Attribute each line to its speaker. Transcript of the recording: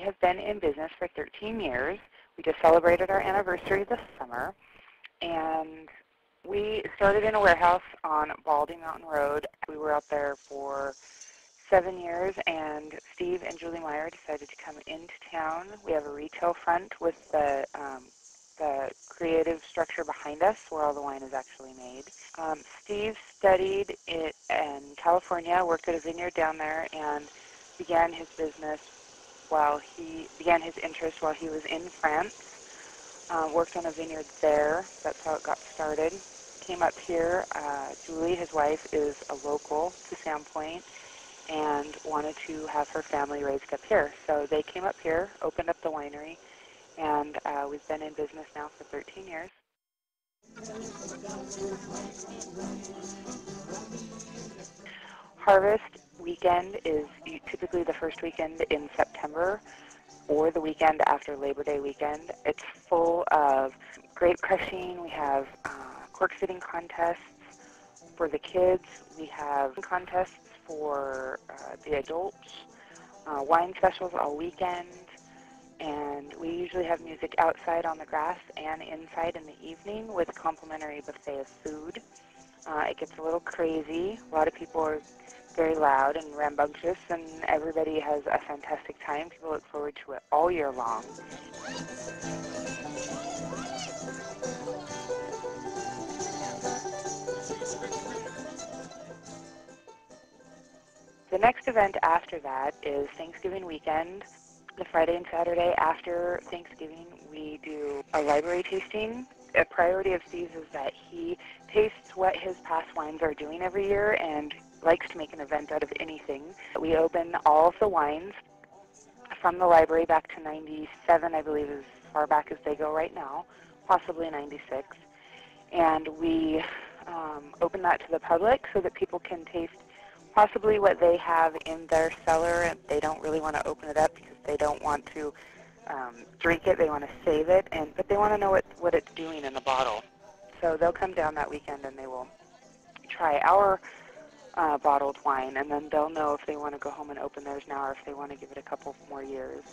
Speaker 1: have been in business for 13 years. We just celebrated our anniversary this summer. And we started in a warehouse on Baldy Mountain Road. We were out there for 7 years, and Steve and Julie Meyer decided to come into town. We have a retail front with the creative structure behind us where all the wine is actually made. Steve studied it in California, worked at a vineyard down there, and began his interest while he was in France. Worked on a vineyard there. That's how it got started. Came up here. Julie, his wife, is a local to Sandpoint and wanted to have her family raised up here. So they came up here, opened up the winery, and we've been in business now for 13 years. Harvest weekend is typically the first weekend in September or the weekend after Labor Day weekend. It's full of grape crushing. We have cork fitting contests for the kids. We have contests for the adults, wine specials all weekend, and we usually have music outside on the grass and inside in the evening with a complimentary buffet of food. It gets a little crazy. A lot of people are very loud and rambunctious, and everybody has a fantastic time. People look forward to it all year long. The next event after that is Thanksgiving weekend. The Friday and Saturday after Thanksgiving, we do a library tasting. A priority of Steve's is that he tastes what his past wines are doing every year and likes to make an event out of anything. We open all of the wines from the library back to 97, I believe, as far back as they go right now, possibly 96. And we open that to the public so that people can taste possibly what they have in their cellar, and they don't really want to open it up because they don't want to drink it. They want to save it, but they want to know what it's doing in the bottle. So they'll come down that weekend and they will try our bottled wine, and then they'll know if they want to go home and open theirs now or if they want to give it a couple more years.